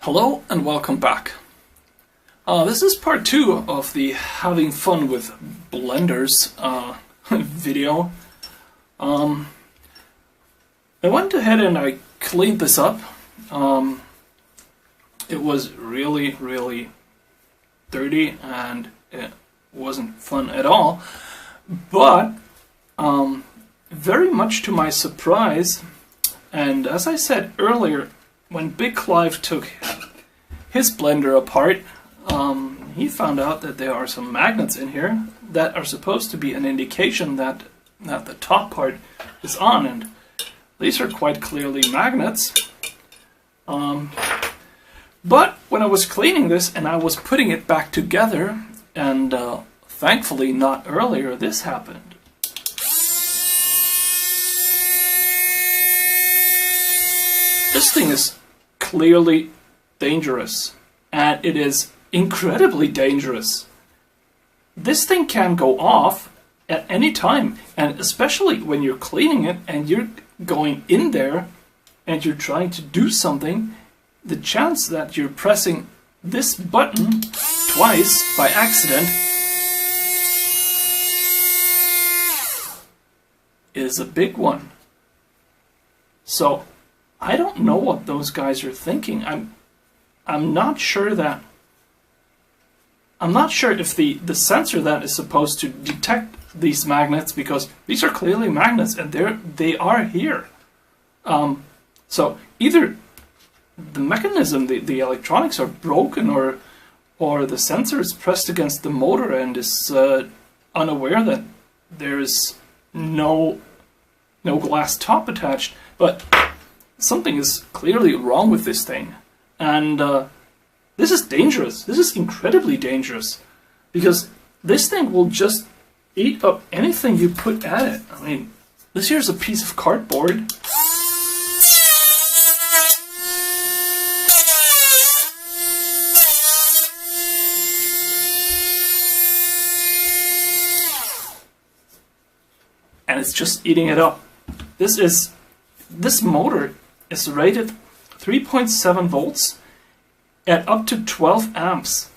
Hello and welcome back. This is part 2 of the having fun with blenders video. I went ahead and I cleaned this up. It was really dirty and it wasn't fun at all, but very much to my surprise, and as I said earlier, when Big Clive took his blender apart, he found out that there are some magnets in here that are supposed to be an indication that the top part is on, and these are quite clearly magnets. But when I was cleaning this and I was putting it back together, and thankfully not earlier, this happened. This thing is clearly dangerous, and it is incredibly dangerous. This thing can go off at any time, and especially when you're cleaning it and you're going in there and you're trying to do something, the chance that you're pressing this button twice by accident is a big one. So I don't know what those guys are thinking. I'm not sure if the sensor that is supposed to detect these magnets, because these are clearly magnets and they are here. So either the mechanism, the electronics are broken, or the sensor is pressed against the motor and is unaware that there's no glass top attached. But something is clearly wrong with this thing, and this is dangerous. This is incredibly dangerous, because this thing will just eat up anything you put at it. I mean, this here's a piece of cardboard. And it's just eating it up. This motor is rated 3.7 volts at up to 12 amps,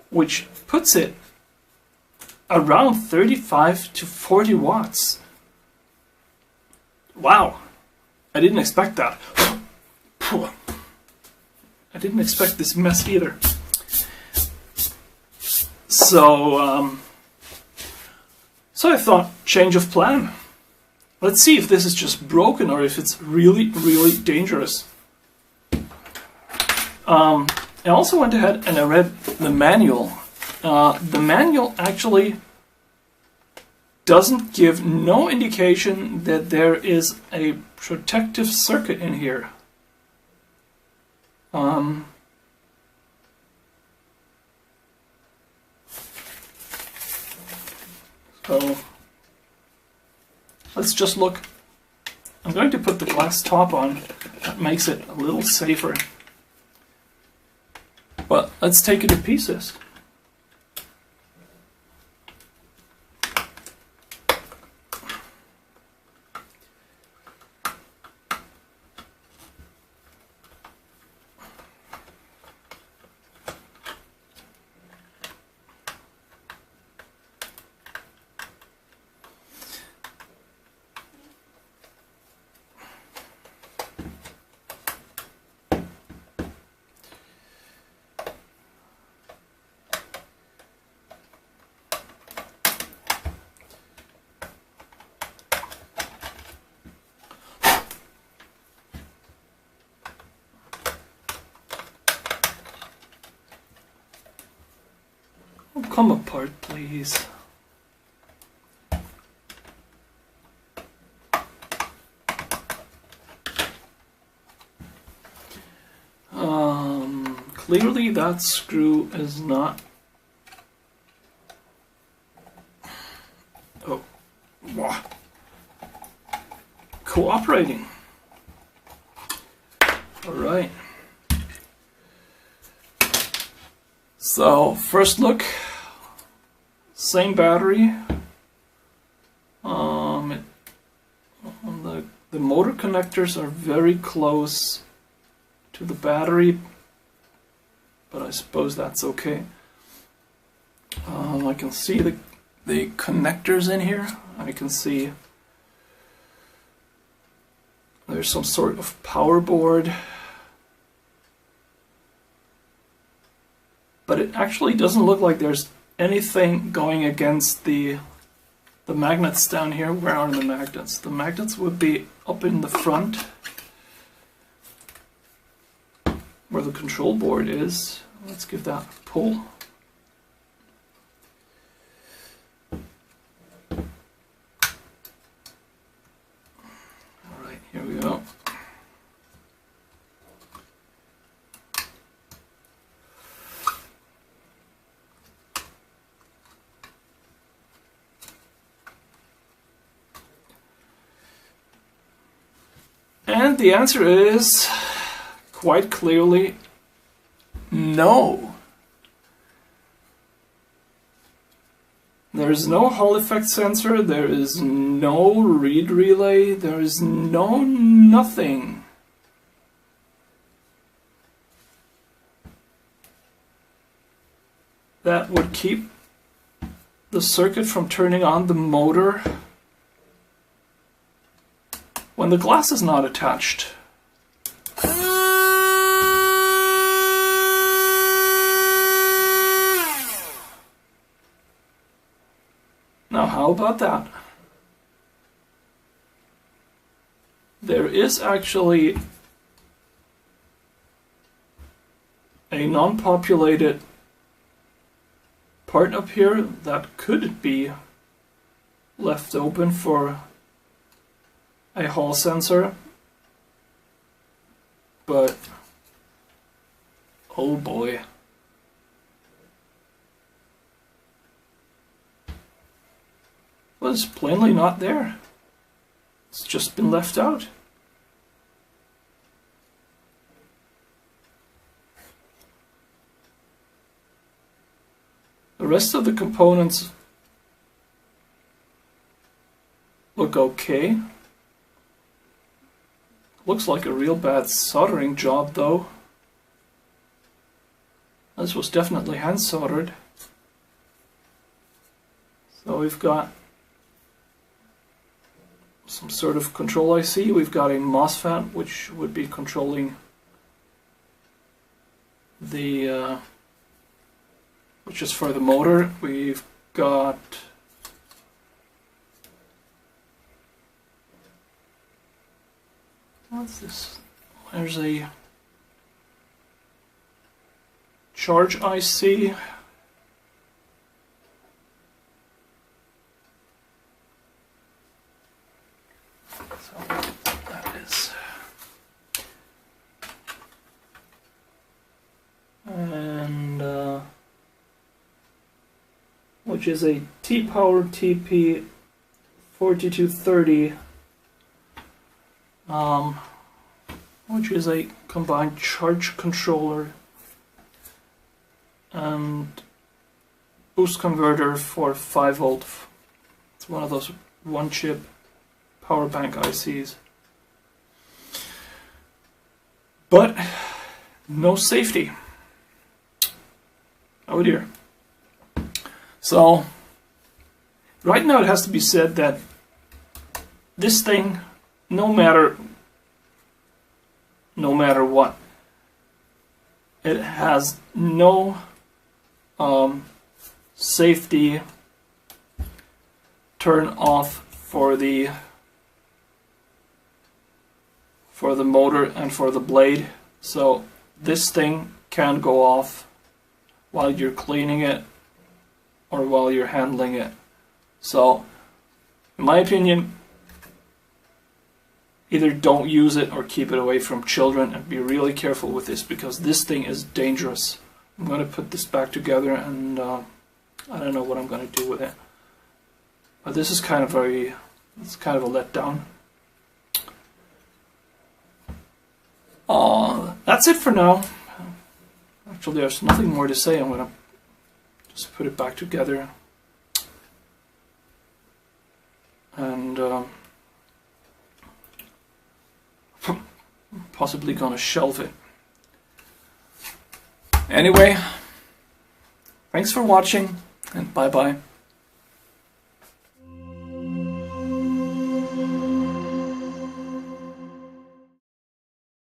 which puts it around 35 to 40 watts. Wow, I didn't expect that. I didn't expect this mess either. So I thought, change of plan. Let's see if this is just broken or if it's really dangerous. I also went ahead and I read the manual. The manual actually doesn't give no indication that there is a protective circuit in here. So let's just look. I'm going to put the glass top on. That makes it a little safer. But let's take it to pieces. Oh, come apart, please. Clearly that screw is not... Oh, wow. Cooperating. All right. So first look, same battery. The motor connectors are very close to the battery, but I suppose that's okay. I can see the connectors in here. I can see there's some sort of power board, but it actually doesn't look like there's anything going against the magnets down here. Where are the magnets? The magnets would be up in the front where the control board is. Let's give that a pull. Alright, here we go. And the answer is quite clearly no. There is no Hall effect sensor, there is no read relay, there is no nothing. That would keep the circuit from turning on the motor when the glass is not attached. Now, how about that? There is actually a non-populated part up here that could be left open for a Hall sensor, but oh boy. Well, it's plainly not there. It's just been left out. The rest of the components look okay. Looks like a real bad soldering job though. This was definitely hand soldered. So we've got some sort of control IC. We've got a MOSFET which would be controlling the which is for the motor. We've got what's this? There's a charge IC. So that is, and which is a T-Power pt.2 which is a combined charge controller and boost converter for 5 volt. It's one of those one chip power bank ICs. But no safety. Oh dear. So right now it has to be said that this thing, no matter what, it has no safety turn off for the motor and for the blade. So this thing can go off while you're cleaning it or while you're handling it. So in my opinion, either don't use it or keep it away from children, and be really careful with this because this thing is dangerous. I'm going to put this back together and I don't know what I'm going to do with it. But this is kind of a letdown. That's it for now. Actually, there's nothing more to say. I'm going to just put it back together. And possibly going to shelve it. Anyway, thanks for watching, and bye-bye.